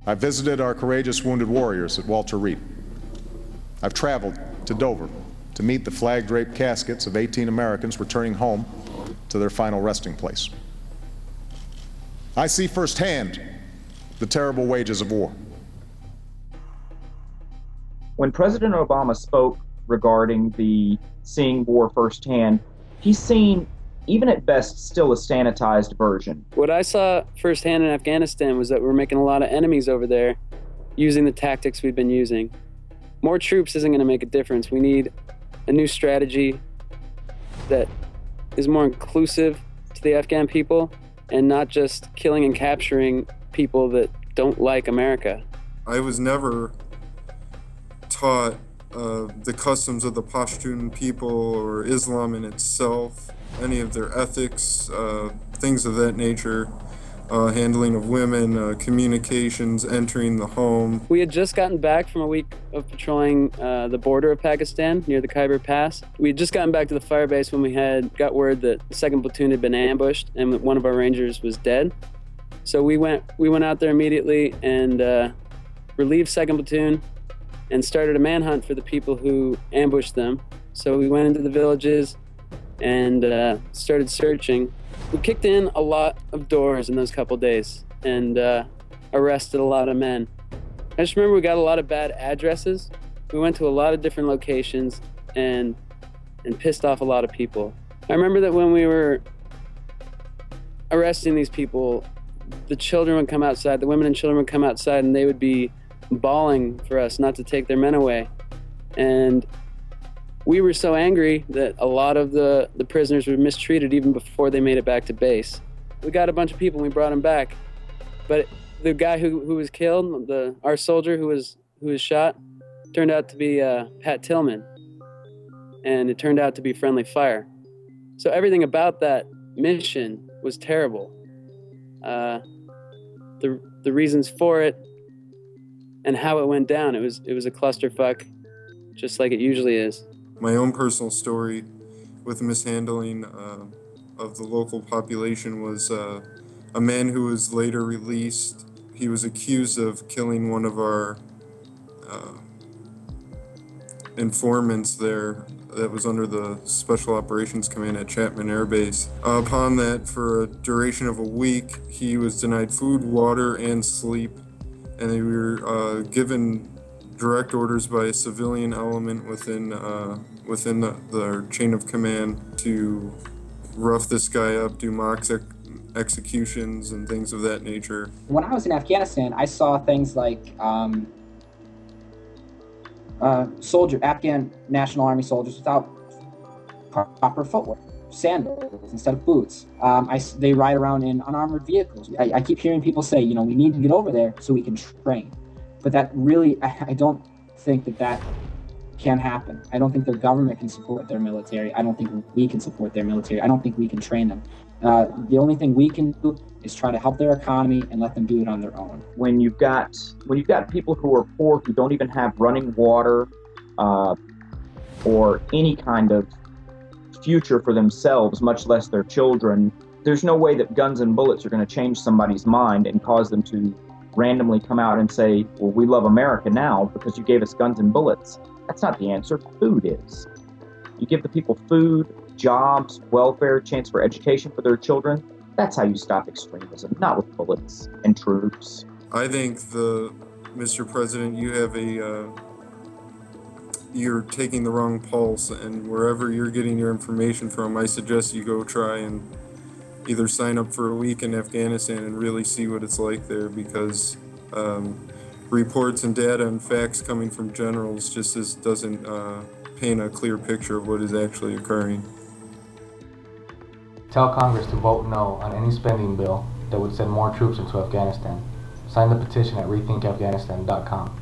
I visited our courageous wounded warriors at Walter Reed. I've traveled to Dover to meet the flag-draped caskets of 18 Americans returning home to their final resting place. I see firsthand the terrible wages of war. When President Obama spoke regarding the seeing war firsthand, he's seen, even at best, still a sanitized version. What I saw firsthand in Afghanistan was that we're making a lot of enemies over there using the tactics we've been using. More troops isn't going to make a difference. We need a new strategy that is more inclusive to the Afghan people and not just killing and capturing people that don't like America. I was never taught the customs of the Pashtun people or Islam in itself, any of their ethics, things of that nature, handling of women, communications, entering the home. We had just gotten back from a week of patrolling the border of Pakistan near the Khyber Pass. We had just gotten back to the firebase when we got word that the 2nd Platoon had been ambushed and one of our Rangers was dead. So we went out there immediately and relieved 2nd Platoon and started a manhunt for the people who ambushed them. So we went into the villages and started searching. We kicked in a lot of doors in those couple days and arrested a lot of men. I just remember we got a lot of bad addresses. We went to a lot of different locations and pissed off a lot of people. I remember that when we were arresting these people, the children would come outside, the women and children would come outside and they would be bawling for us not to take their men away. And we were so angry that a lot of the prisoners were mistreated even before they made it back to base. We got a bunch of people and we brought them back. But the guy who was killed, our soldier who was shot, turned out to be Pat Tillman. And it turned out to be friendly fire. So everything about that mission was terrible. The reasons for it and how it went down, it was a clusterfuck, just like it usually is. My own personal story with mishandling of the local population was a man who was later released. He was accused of killing one of our informants there that was under the Special Operations Command at Chapman Air Base. Upon that, for a duration of a week, he was denied food, water, and sleep, and they were given direct orders by a civilian element within the chain of command to rough this guy up, do mock executions and things of that nature. When I was in Afghanistan, I saw things like Afghan National Army soldiers without proper footwear, sandals instead of boots. They ride around in unarmored vehicles. I keep hearing people say, we need to get over there so we can train. But that really, I don't think that can happen. I don't think the government can support their military. I don't think we can support their military. I don't think we can train them. The only thing we can do is try to help their economy and let them do it on their own. When you've got people who are poor, who don't even have running water or any kind of future for themselves, much less their children, there's no way that guns and bullets are going to change somebody's mind and cause them to randomly come out and say, well, we love America now because you gave us guns and bullets. That's not the answer. Food is. You give the people food, jobs, welfare, chance for education for their children. That's how you stop extremism, not with bullets and troops. I think Mr. President, you have you're taking the wrong pulse, and wherever you're getting your information from, I suggest you go try and either sign up for a week in Afghanistan and really see what it's like there, because reports and data and facts coming from generals just doesn't paint a clear picture of what is actually occurring. Tell Congress to vote no on any spending bill that would send more troops into Afghanistan. Sign the petition at rethinkafghanistan.com.